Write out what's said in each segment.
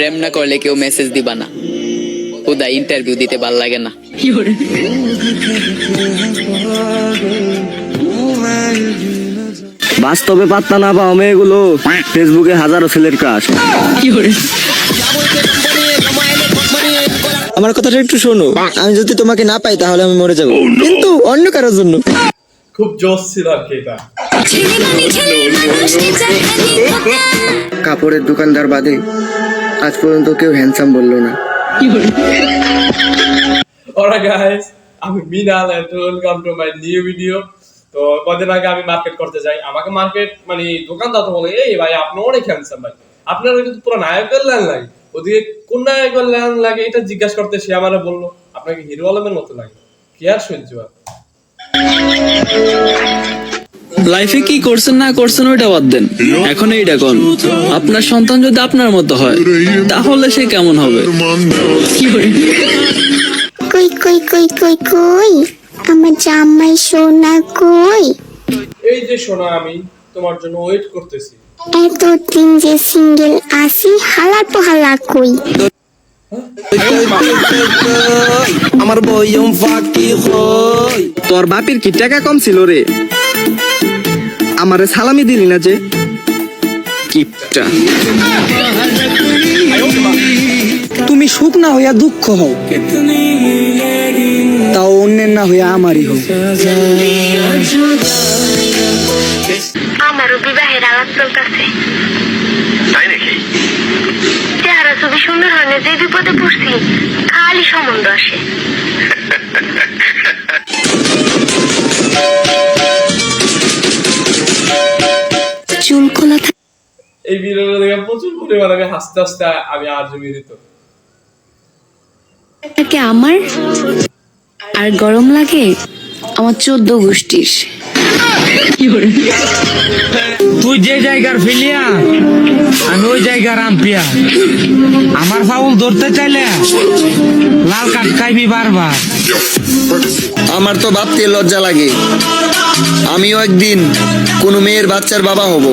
প্রেম না করলে কেউ মেসেজ দিবা না, খুদা ইন্টারভিউ দিতে ভাল লাগে না। বাস্তবে পাত্তা না পাও মেয়েগুলো ফেসবুকে হাজারো ছেলের ক্রাশ। আমার কথাটা একটু শোনো, আমি যদি তোমাকে না পাই তাহলে আমি মরে যাবো, কিন্তু অন্য কারোর জন্য। খুব জোশ ছিল আর কি এটা। কাপড়ের দোকানদার বাদে আজ পর্যন্ত কেউ হ্যান্ডসাম বললো না। Alright guys, আমি মিনাল and welcome to my new video. তো কদিন আগে আমি মার্কেট করতে যাই, আমাকে মার্কেট মানে দোকানদার তো বলে, এই ভাই আপনি অনেক হ্যান্ডসাম ভাই, আপনার কিন্তু পুরো নায়কের লাইন লাগে। ওদিকে কোন নায়কের লাইন লাগে এটা জিজ্ঞাসা করতে সে আমারে বললো আপনাকে হিরো আলমের মতো লাগে। কি আর সহ্য আর। লাইফে কি করছেন না করছেন ওইটা বাদ দেন, এখন এইটা কোন আপনার সন্তান যদি আপনার মতো হয় তাহলে সে কেমন হবে? কই কই কই কই কই আমার জামাই সোনা কই? এই যে শোনা, আমি তোমার জন্য ওয়েট করতেছি। এতদিন যে সিঙ্গেল আসি হালা তো হালা কই? আমার বয়ম ফাঁকি হই। তোর বাপের কি টাকা কম ছিল রে? আমারে সালামি দিলি না যে? কিপটা। তুমি সুখ না হইয়া দুঃখ হও, তাও অন্যের না হইয়া আমারই হোক। আমারও বিবাহের আলাপ চলতেছে। তাই নাকি? চেহারা ছবি সুন্দর হলে যে বিপদে পড়ছি খালি সম্বন্ধ আসে। চুল খোলা এই ভিডিওটা দেখে প্রচুর পরিমাণে আমি হাসতে হাসতে আমি আর জমিয়ে দিত। থাকে আমার, আর গরম লাগে আমার 14 গোষ্ঠীর। তুই যে জায়গার ফিলিয়া আমি ওই জায়গার আম্পিয়া। আমার ফাউল ধরতে চাইলে লাল কার্ড খাইবি বারবার। আমার তো ভাবতে লজ্জা লাগে, আমিও একদিন কোনো মেয়ের বাচ্চার বাবা হব।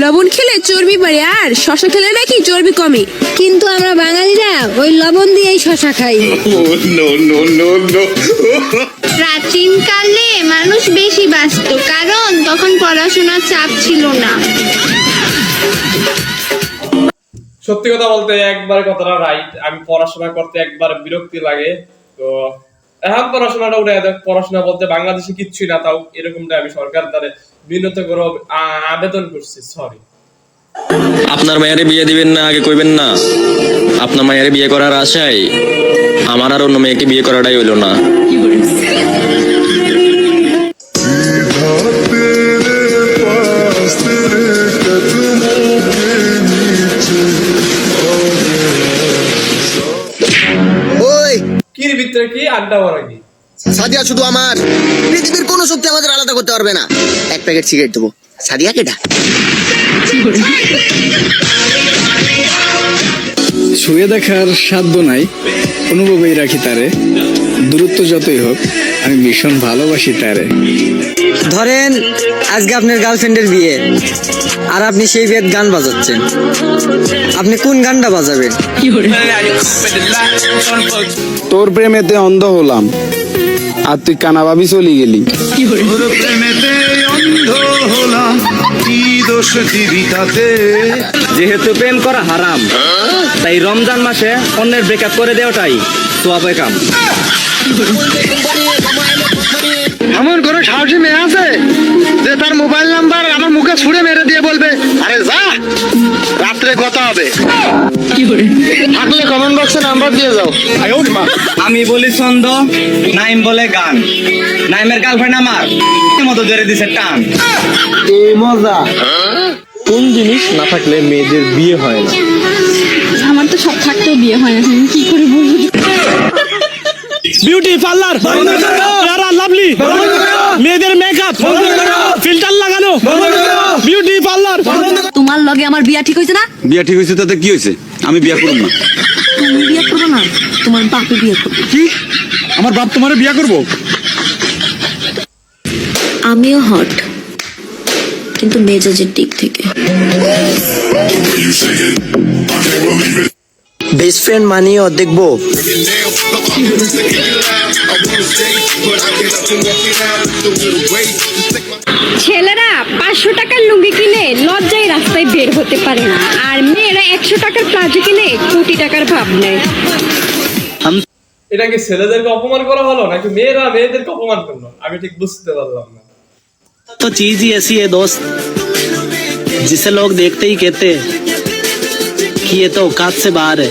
লবণ খেলে চর্বি বাড়ে আর শশা খেলে নাকি চর্বি কমে, কিন্তু আমরা বাঙালিরা ওই লবণ দিয়েই শশা খাই। প্রাচীন কালে মানুষ বেশি বাঁচত, কারণ তখন পড়াশোনার চাপ ছিল না। সত্যি কথা বলতে একবার কথাটা রাইট, আমি পড়াশোনা করতে একবার বিরক্তি লাগে। তো এখন পড়াশোনাটা উঠে দেখ, পড়াশোনা বলতে বাংলাদেশে কিচ্ছুই না, তাও এরকমটা আমি সরকার দ্বারা বিনত করে আবেদন করছি। সরি, আপনার মায়েরে বিয়ে দিবেন না আগে কইবেন না? আপনার মায়েরে বিয়ে করার আশায় আমার আর অন্য মেয়েকে বিয়ে করাটাই হইল না। ওই কির ভিতরে কি আড্ডা মারা কি? সাদিয়া শুধু আমার, পৃথিবীর কোনো শক্তি আমাদের আলাদা করতে পারবে না। এক প্যাকেট সিগারেট দেবো। সাদিয়া কেটা? শুয়ে দেখার সাধ্য নাই, অনুভবেই রাখি তারে, দূরত্ব যতই হোক আমি ভীষণ ভালোবাসি তারে। ধরেন আজকে আপনার গার্লফ্রেন্ডের বিয়ে, আর আপনি সেই বিয়ের গান বাজাচ্ছেন, আপনি কোন গানটা বাজাবেন? তোর প্রেমেতে অন্ধ হলাম আর তুই কানা ভাবি চলি গেলি। যেহেতু প্রেম করা হারাম, তাই রমজান মাসে অন্যের ব্রেকআপ করে দেওয়াটাই সোয়াবে কাম। এমন কোন সাহসী মেয়ে আছে যে তার মোবাইল নাম্বার আমার মুখে ছুঁড়ে মেরে দিয়ে বলবে আরে যা রাত্রে কথা হবে? থাকলে কমেন্ট বক্সে নাম্বার দিয়ে যাও। আমি বলি ছন্দ, নাইম বলে গান। নাইমের গার্লফ্রেন্ড আমার মতো ধরে দিছে টান। এই মজা কোন জিনিস না থাকলে মেয়েদের বিয়ে হয় না? আমার তো সব থাকতেও বিয়ে হয় না, কি করে বলবো? বিউটি পার্লার, লাভলি মেয়েদের মেকআপ, ফিল্টার লাগানো, বিউটি পার্লার। তোমার লগে আমার বিয়া ঠিক হয়েছে না? বিয়া ঠিক হয়েছে তাতে কি হয়েছে? আমি বিয়া করব না। তুমি বিয়ে করবে না, তোমার বাপে বিয়ে করবে। কি? আমার বাপ তোমারে বিয়া করব? আমিও হট, কিন্তু মেজাজের দিক থেকে। বেস্ট ফ্রেন্ড মানিও দেখবো। ছেলেরা 500 টাকার লুঙ্গি কিনে লজ্জায় রাস্তায় বের হতে পারে না, আর মেয়েরা 100 টাকার প্লাজো কিনে কোটি টাকার ভাব নেয়। এটা কি ছেলেদেরকে অপমান করা হলো নাকি মেয়েরা মেয়েদেরকে অপমান করলো? আমি ঠিক বুঝতে পারলাম না। तो चीज ही ऐसी है दोस्त जिसे लोग देखते ही कहते हैं कि ये तो औकात से बाहर है।